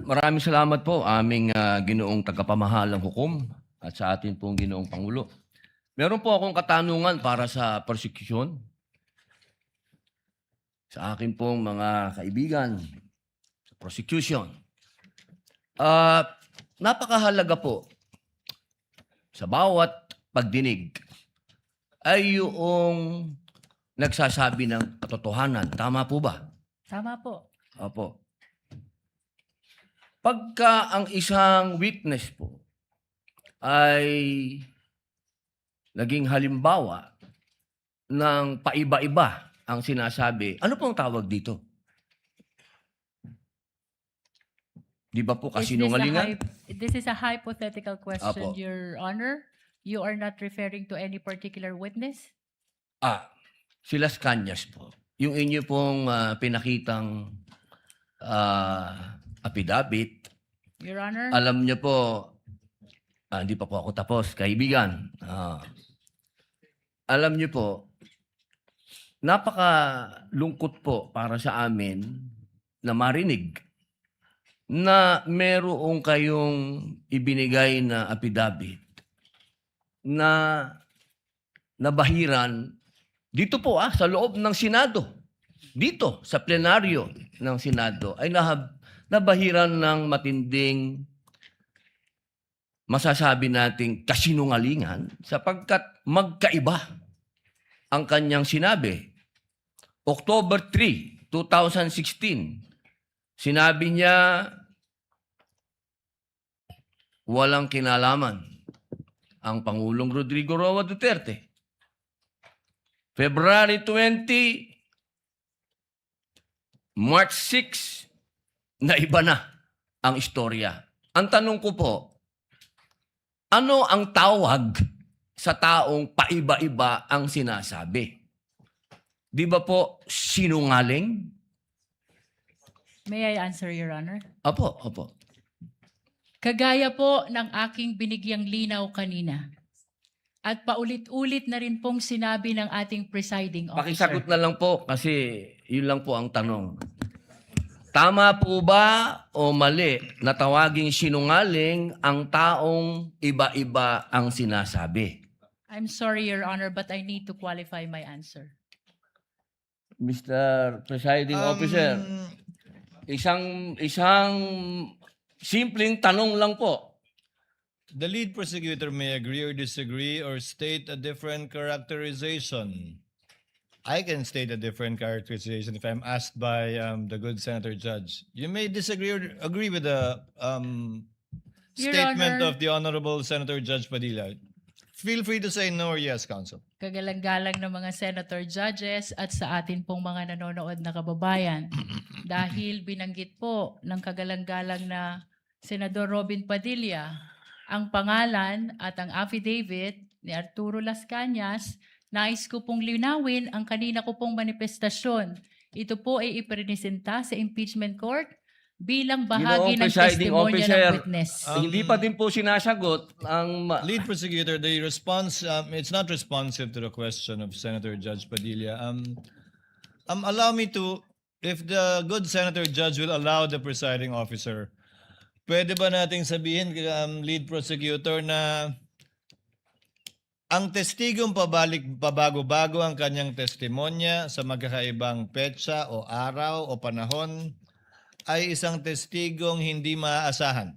Maraming salamat po aming ginoong tagapamahalang hukom at sa atin pong ginoong Pangulo. Meron po akong katanungan para sa persecution. Sa akin pong mga kaibigan sa prosecution. Napakahalaga po sa bawat pagdinig ay yung nagsasabi ng katotohanan. Tama po ba? Tama po. Opo. Pagka ang isang witness po ay naging halimbawa ng paiba-iba ang sinasabi, ano pong tawag dito? Di ba po kasinungalingan? This is a hypothetical question, Apo. Your Honor. You are not referring to any particular witness? Si Las Cañas po. Yung inyo pong pinakitang affidavit, Your Honor? alam niyo po, hindi pa po ako tapos, kaibigan. Alam niyo po, napakalungkot po para sa amin na marinig na merong kayong ibinigay na affidavit na nabahiran dito po sa loob ng Senado. Dito sa plenaryo ng Senado ay nabahiran ng matinding masasabi nating kasinungalingan sapagkat magkaiba ang kanyang sinabi. October 3, 2016, sinabi niya walang kinalaman ang Pangulong Rodrigo Roa Duterte. February 20, March 6, na iba na ang istorya. Ang tanong ko po, ano ang tawag sa taong paiba-iba ang sinasabi? Di ba po sinungaling? May I answer, Your Honor? Opo, opo. Kagaya po ng aking binigyang linaw kanina. At paulit-ulit na rin pong sinabi ng ating presiding officer. Pakisagot na lang po kasi yun lang po ang tanong. Tama po ba o mali na tawaging sinungaling ang taong iba-iba ang sinasabi? I'm sorry, Your Honor, but I need to qualify my answer. Mr. Presiding Officer, isang simpleng tanong lang po. The lead prosecutor may agree or disagree or state a different characterization. I can state a different characterization if I'm asked by the good Senator Judge. You may disagree or agree with the Your statement Honor. of the Honorable Senator Judge Padilla. Feel free to say no or yes, Counsel. Kagalang-galang ng mga senator judges at sa atin pong mga nanonood na kababayan. Dahil binanggit po ng kagalang-galang na Senador Robin Padilla ang pangalan at ang affidavit ni Arturo Las Cañas, nais ko pong linawin ang kanina ko pong manifestasyon. Ito po ay ipresenta sa impeachment court bilang bahagi ng Presiding testimonya Officer, ng witness. hindi pa din po sinasagot ang... Lead prosecutor, the response, it's not responsive to the question of Senator Judge Padilla. Allow me to, if the good Senator Judge will allow the presiding officer, pwede ba nating sabihin, lead prosecutor, na ang testigong pabago-bago ang kanyang testimonya sa magkakaibang petsa o araw o panahon ay isang testigong hindi maaasahan?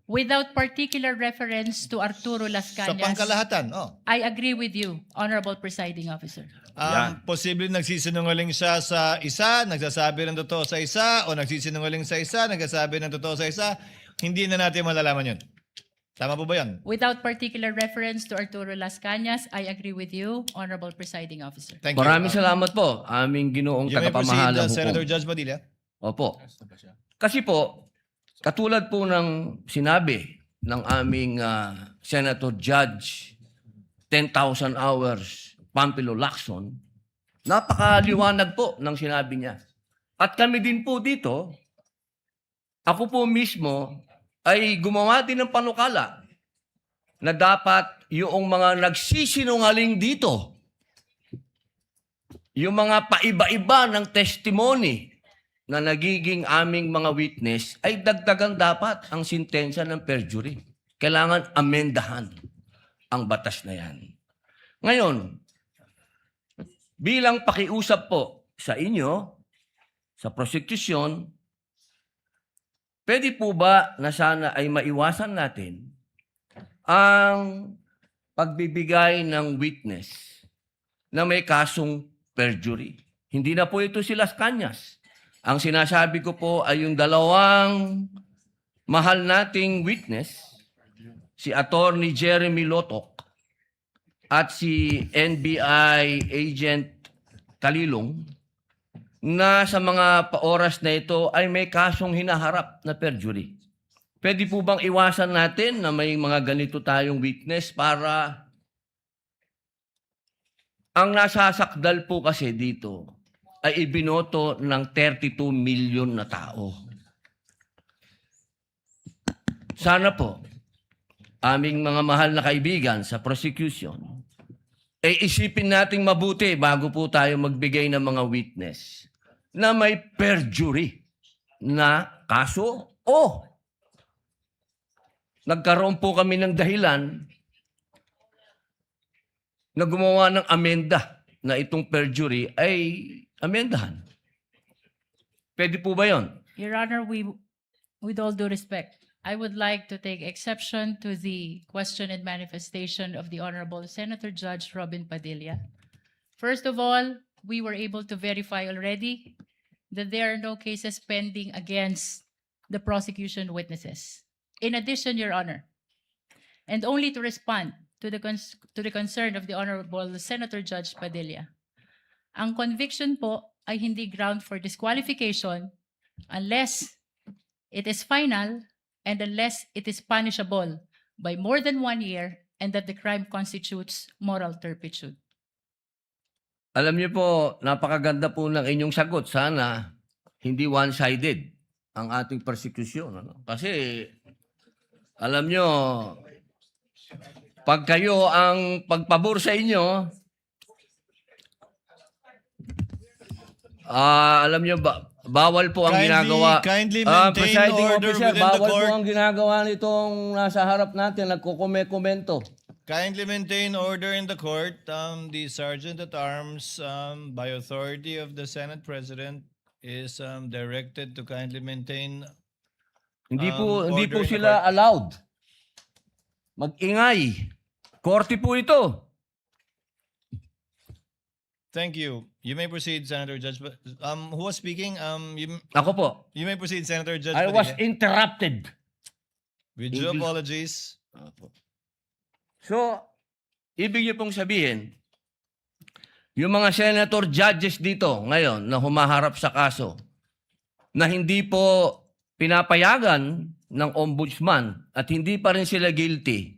Without particular reference to Arturo Las Sa Cañas, pangkalahatan, I agree with you, Honorable Presiding Officer. Posible nagsisinungaling siya sa isa, nagsasabi ng totoo sa isa, o nagsisinungaling sa isa, nagsasabi ng totoo sa isa, hindi na natin malalaman yun. Tama po ba yan? Without particular reference to Arturo Las Cañas, I agree with you, Honorable Presiding Officer. Thank you. Maraming salamat po, aming ginoong You may proceed, tagapamahalang Senator hukom. Judge Padilla. Opo. Kasi po, katulad po ng sinabi ng aming Senator Judge, 10,000 hours, Pampilo Lacson, napakaliwanag po ng sinabi niya. At kami din po dito, ako po mismo ay gumawa din ng panukala na dapat yung mga nagsisinungaling dito, yung mga paiba-iba ng testimony, na nagiging aming mga witness ay dagdagan dapat ang sintensya ng perjury. Kailangan amendahan ang batas na yan. Ngayon, bilang pakiusap po sa inyo, sa prosecution, pwede po ba na sana ay maiwasan natin ang pagbibigay ng witness na may kasong perjury? Hindi na po ito si Las Cañas. Ang sinasabi ko po ay yung dalawang mahal nating witness, si Attorney Jeremy Lotok at si NBI Agent Kalilong, na sa mga oras na ito ay may kasong hinaharap na perjury. Pwede po bang iwasan natin na may mga ganito tayong witness para ang nasasakdal po kasi dito ay ibinoto ng 32 million na tao. Sana po, aming mga mahal na kaibigan sa prosecution, ay isipin nating mabuti bago po tayo magbigay ng mga witness na may perjury na kaso o nagkaroon po kami ng dahilan na gumawa ng amenda na itong perjury ay amendahan. Pwede po ba yon? Your Honor, with all due respect, I would like to take exception to the question and manifestation of the Honorable Senator Judge Robin Padilla. First of all, we were able to verify already that there are no cases pending against the prosecution witnesses. In addition, Your Honor, and only to respond to the concern of the Honorable Senator Judge Padilla, ang conviction po ay hindi ground for disqualification unless it is final and unless it is punishable by more than 1 year and that the crime constitutes moral turpitude. Alam niyo po, napakaganda po ng inyong sagot. Sana hindi one-sided ang ating persecution. Ano? Kasi, alam niyo, pag kayo ang pagpabor sa inyo, alam niyo, bawal po ang ginagawa. Kindly maintain Presiding order officer, within the bawal po court. ang ginagawa nitong nasa harap natin, nagkukomento. Kindly maintain order in the court. The Sergeant at Arms, by authority of the Senate President, is directed to kindly maintain. Hindi order po in the sila court. allowed. Mag-ingay. Korte po ito. Thank you. You may proceed, Senator Judge. Who was speaking? Ako po. You may proceed, Senator Judge. I was Padilla. interrupted. With due English. apologies. So, ibig niyo pong sabihin, yung mga senator judges dito ngayon na humaharap sa kaso na hindi po pinapayagan ng ombudsman at hindi pa rin sila guilty,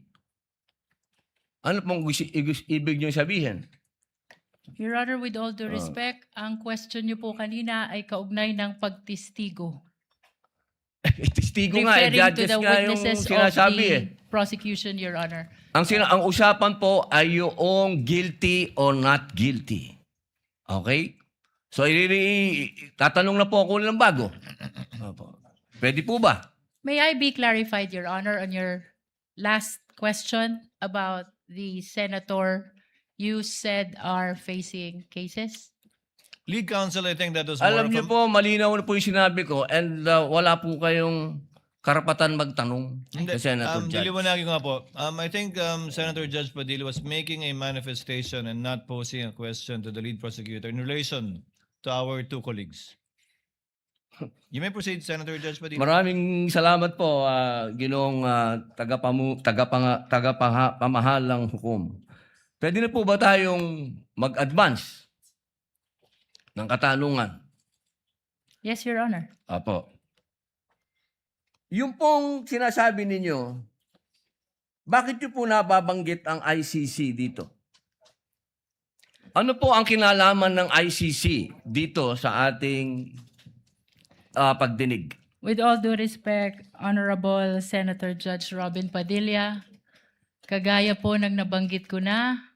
ano pong ibig niyo sabihin? Your Honor, with all due respect, ang question niyo po kanina ay kaugnay ng pagtistigo. Testigo nga, Referring to judges the nga yung witnesses of sinasabi the eh. prosecution, Your Honor. Ang usapan po ay yung guilty or not guilty. Okay? So, tatanong na po ako ng bago. Opo. Pwede po ba? May I be clarified, Your Honor, on your last question about the senator you said are facing cases? Lead counsel, I think that was more Alam of niyo a- po, malinaw na po yung sinabi ko and wala po kayong karapatan magtanong Hindi, sa Senator Judge. Diliwanagin ko nga po. I think Senator Judge Padilla was making a manifestation and not posing a question to the lead prosecutor in relation to our two colleagues. You may proceed, Senator Judge Padilla. Maraming salamat po, Ginoong tagapamahalang hukom. Pwede na po ba tayong mag-advance ng katanungan? Yes, Your Honor. Apo. Yung pong sinasabi ninyo, bakit nyo po nababanggit ang ICC dito? Ano po ang kinalaman ng ICC dito sa ating pagdinig? With all due respect, Honorable Senator Judge Robin Padilla, kagaya po ng nabanggit ko na,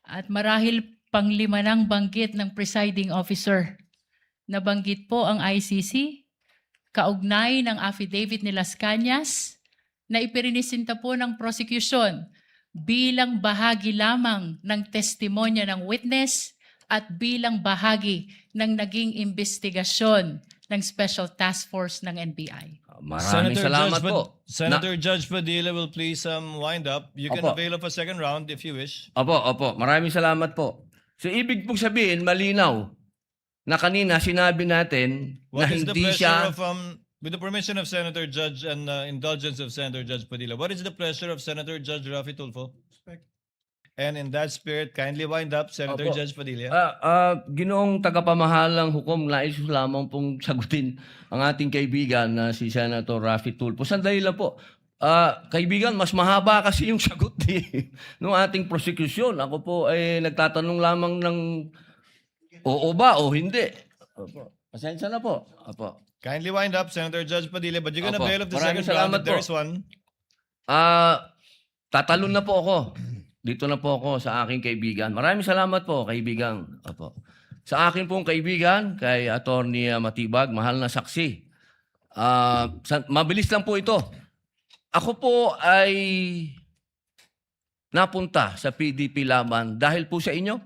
at marahil panglima ng banggit ng presiding officer nabanggit po ang ICC, kaugnay ng affidavit ni Las Cañas na ipirinisinta po ng prosecution bilang bahagi lamang ng testimonya ng witness at bilang bahagi ng naging investigasyon ng Special Task Force ng NBI. Maraming salamat po. Senator Judge Padilla will please wind up. You can Opo. avail of a second round if you wish. Opo. Maraming salamat po. So, ibig pong sabihin, malinaw na kanina sinabi natin na What is the hindi pleasure siya... of with the permission of Senator Judge and indulgence of Senator Judge Padilla, what is the pleasure of Senator Judge Rafi Tulfo? And in that spirit, kindly wind up, Senator Opo. Judge Padilla. Ginoong tagapamahalang hukom, nais ko lamang pong sagutin ang ating kaibigan na si Senator Rafi Tulfo. Sandali lang po. Kaibigan, mas mahaba kasi yung sagot ng ating prosecution. Ako po ay nagtatanong lamang ng oo ba o hindi. Opo. Pasensya na po. Opo. Kindly wind up, Senator Judge Padilla, but you can Opo. avail of the Maraming second round salamat if there's po. one. Tatalon na po ako. Dito na po ako sa aking kaibigan. Maraming salamat po, kaibigan. Opo. Sa akin pong kaibigan, kay Attorney Matibag, mahal na saksi. Mabilis lang po ito. Ako po ay napunta sa PDP Laban dahil po sa inyo.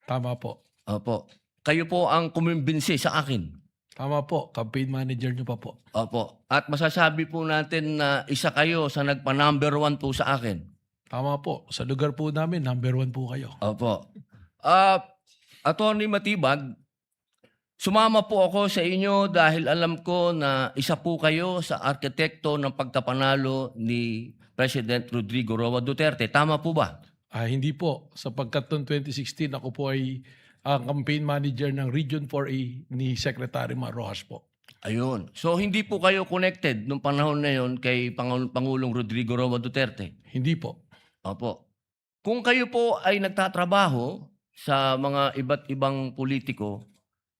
Tama po. Opo. Kayo po ang kumimbinsi sa akin. Tama po. Campaign manager nyo pa po. Opo. At masasabi po natin na isa kayo sa nagpa-number 1 po sa akin. Tama po. Sa lugar po namin, number 1 po kayo. Opo. Attorney Matibag, sumama po ako sa inyo dahil alam ko na isa po kayo sa arkitekto ng pagkapanalo ni President Rodrigo Roa Duterte. Tama po ba? Hindi po. Sapagkat noong 2016, ako po ay ang campaign manager ng Region 4A ni Secretary Mar Rojas po. Ayun. So hindi po kayo connected nung panahon na yon kay Pangulong Rodrigo Roa Duterte? Hindi po. Opo. Kung kayo po ay nagtatrabaho sa mga iba't ibang politiko,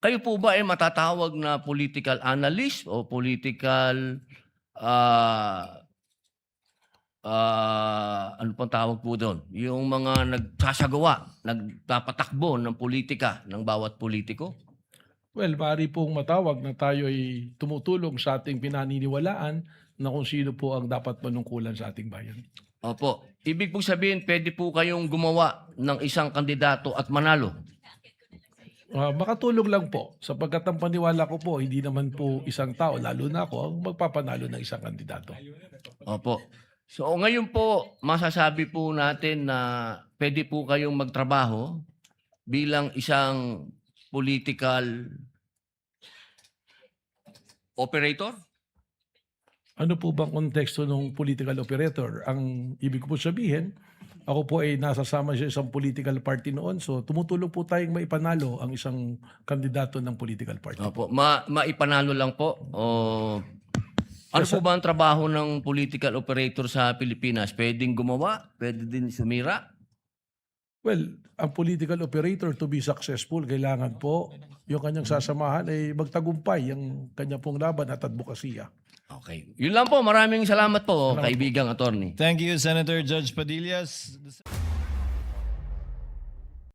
kayo po ba ay matatawag na political analyst o political ano pang tawag po doon? Yung mga nagsasagawa, nagpapatakbo ng politika ng bawat politiko? Well, maaari pong matawag na tayo ay tumutulong sa ating pinaniniwalaan na kung sino po ang dapat manungkulan sa ating bayan. Opo. Ibig pong sabihin, pwede po kayong gumawa ng isang kandidato at manalo. Makatulong lang po. Sapagkat ang paniwala ko po, hindi naman po isang tao, lalo na ako, ang magpapanalo ng isang kandidato. Opo. So ngayon po, masasabi po natin na pwede po kayong magtrabaho bilang isang political operator? Ano po bang konteksto ng political operator? Ang ibig ko po sabihin, ako po ay nasasama sa isang political party noon. So tumutulong po tayong maipanalo ang isang kandidato ng political party. Opo. Maipanalo lang po? O ano po ba ang trabaho ng political operator sa Pilipinas? Pwedeng gumawa? Pwede din sumira? Well, ang political operator to be successful, kailangan po yung kanyang sasamahan ay magtagumpay ang kanya pong laban at advokasya. Okay. Yun lang po. Maraming salamat po, kaibigang attorney. Thank you, Senator Judge Padilla.